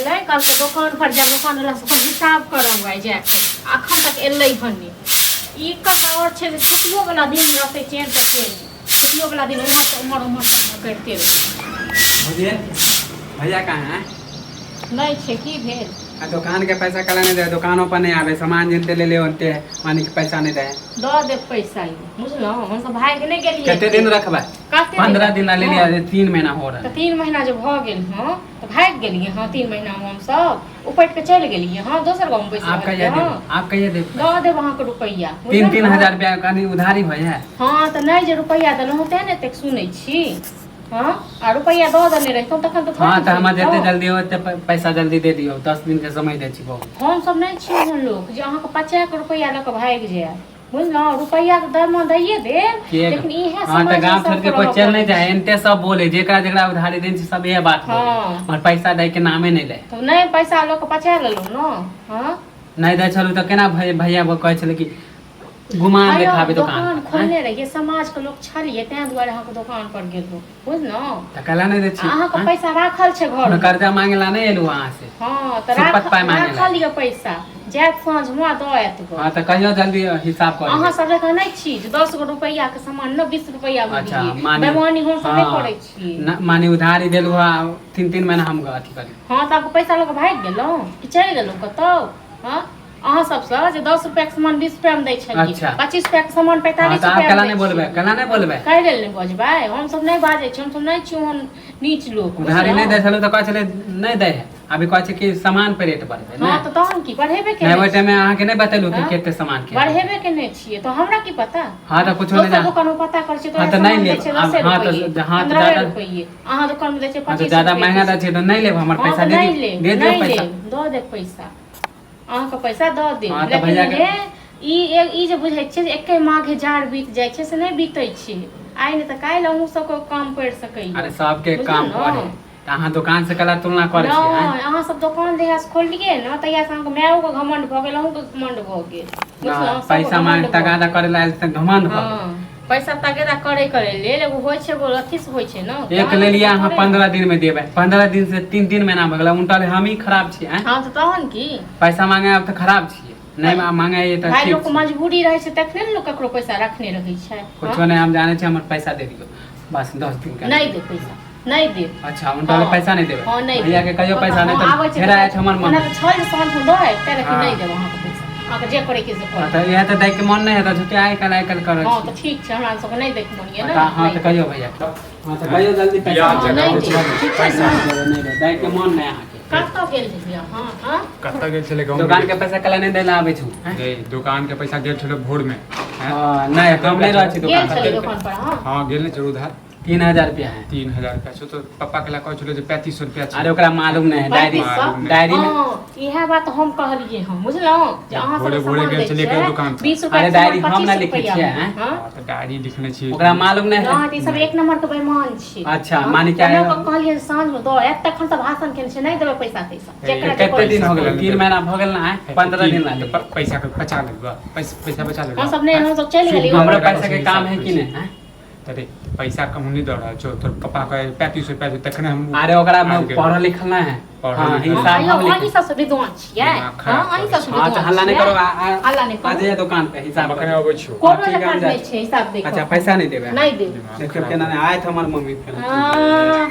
गेलै कल के दुकान पर जब दुकान वाला से हिसाब करंगा जाके अखन तक एलै हनी ई कका और छे छुट्टियों वाला दिन रहते चेन तक चेन छुट्टियों वाला दिन उमर से उमर करते भैया भैया कहाँ है नहीं छे की भेल दुकान के पैसा कला नहीं दे दुकानों पर नहीं आवे सामान जिनते ले ले उनते मानी के पैसा नहीं दे दो दे पैसा बुझलो हम सब भाग नहीं गेलिए कितने दिन रखबा 15 दिन ले लिया 3 महीना हो रहा तो 3 महीना जब भ गेल हां तो भाग गेलिए हां 3 महीना हम सब उपट के चल गेलिए हां दोसर गांव में पैसा आप कहिए दे दो दे वहां के रुपया 3-3000 रुपया कनी उधारी भय है हां तो नहीं जे रुपया देलहुं ते ने तक सुनै छी हां आ रुपया दो देने रहतौ तखन तो हां तो हम जते जल्दी हो ते पैसा जल्दी दे दियो 10 दिन के समय दे छी बहुत हम सब नहीं छी हम लोग जे अहाँ के 50 रुपया ल के भाग जाय बुझलो रुपया तो दरमा दैये दे लेकिन ई है हां तो गांव छोड़ के कोई चल नहीं जाए एनते सब बोले जेकरा जेकरा उधारी देन छी सब ये बात बोले और पैसा दे के नामे नहीं ले तो नहीं पैसा ल के 50 ले लो न हां नहीं दे चलू तो केना भैया वो कहे छले कि घुमा देखाबे दुकान खोलने रहिए समाज के लोग छलिए तै दुआरे अहाँ के दुकान पर गेलु बुझलो त कला नहीं दे छी अहाँ के पैसा राखल छै घर में कर्जा मांगेला नहीं एलु वहां से हां त राखल लियो पैसा जे सांझ हुआ दो एत गो हां त कहियो जल्दी हिसाब कर अहाँ सब के नहीं छी 10 गो रुपया के सामान न 20 रुपया में अच्छा बेमानी हम सब नहीं करे छी मानी उधारी देलु 3 महीना हम अथी करी हां त आपको पैसा लेके भाग गेलो कि चल गेलो कतो हां अहाँ सब से जे 10 रुपया के सामान 20 रुपया में दै छलिए 25 रुपया के सामान 45 रुपया कला नहीं बोलबे कह लेल नहीं बजबै हम सब नहीं बाजे छी हम सब नहीं छी हम नीच लोग उधारी नहीं दे छलो त कह छले नहीं दे अभी कह छै कि सामान पे रेट बढ़बे हां तो तहन की बढ़ेबे के नहीं ओइ टाइम में अहाँ के नहीं बतेलु कि केते सामान के बढ़ेबे के नहीं छिए तो हमरा की पता हां तो कुछ नहीं दुकान में पता कर छी तो हां तो नहीं ले हां तो ज्यादा अहाँ दुकान में दै छै 25 ज्यादा महंगा दै छै तो नहीं लेब हमर पैसा दे दियो पैसा दो दे पैसा अहाँ के पैसा दो दे लेकिन ई जे बुझै छै जे एके माघे जाड़ बीत जाइ छै से नहीं बीतै छै आइ ने त काल अहू सब को काम पड़ सकै अरे सब के काम पड़े त अहाँ दुकान से कला तुलना करे छी नहीं अहाँ सब दुकान जहिया से खोलिए न तहिया से अहाँ के मायो के घमंड भ गेल अहू के घमंड भ गेल बुझलो पैसा मांग तगादा करे ला त घमंड भ पैसा तगेदा करे ले एगो होय छै एगो अथी से होय छै न एक ले लिया अहाँ 15 दिन में देबै 15 दिन से 3 महीना भ गेल उनटा हम ही खराब छी हां तो तहन की पैसा मांगे अब त खराब छी नहीं मांगे ये त भाई लोग को मजबूरी रहे छै तखने लोग ककरो पैसा रखने रहै छै कुछो नहीं हम जाने छी हमर पैसा दे दियो बस 10 दिन का नहीं दे पैसा नहीं दे अच्छा उनटा पैसा नहीं देबै हां नहीं भैया के कहियो पैसा नहीं त फेरा है हमर मन ना तो छल साँझ में दो है तेरे की नहीं देब अहाँ के पैसा अहाँ के जे करे के से कर त यह त दे के मन नहीं है त झूठे आइ कल करे हां तो ठीक छै हमरा सब नहीं देख मनिए ना हां त कहियो भैया हां त कहियो जल्दी पैसा नहीं दे दे के मन नहीं आके कत्ता गेल छलिए हां कत्ता गेल छले गांव दुकान के पैसा कला नहीं देला आबै छु नहीं दुकान के पैसा गेल छले भोर में हां नहीं कम नहीं रह छी दुकान पर हां गेल ने जरूर उधार 3000 रुपया है 3000 रुपया छो तो पापा के ला कह छले जे 3500 रुपया छै अरे ओकरा मालूम नहीं है डायरी में इहे बात हम कहलिए हम बुझलो जे अहाँ सब भोरे गेल छले के दुकान 20 रुपया अरे डायरी हम ना लिखै छियै हैं हां तो डायरी लिखने छी ओकरा मालूम नहीं है हां ई सब एक नंबर के बेईमान छी अच्छा मानी क्या है हम कहलिए साँझ में दो एक तखन सब भाषण केने छै नहीं देबे पैसा तैसा कितने दिन हो गेल 3 महीना भ गेल ना 15 दिन लागे पैसा के बचा लेबा पैसा बचा लेबा हम सब ने हम सब चल गेली हमरा पैसा के काम है कि नहीं हैं तरे पैसा कम नहीं दे रहा छो तोर पापा के 3500 रुपया तखने हम अरे ओकरा में पढ़ल लिखल ना है हां हिसाब हम लिख अहीं सब विद्वान छियै हां अहीं सब विद्वान हां हल्ला नहीं करो हल्ला नहीं करो आ जाइए दुकान पे हिसाब बकने आबै छु कोनो बात नहीं छै हिसाब देखो अच्छा पैसा नहीं देबे नहीं दे देखियो केना नहीं आए हमर मम्मी हां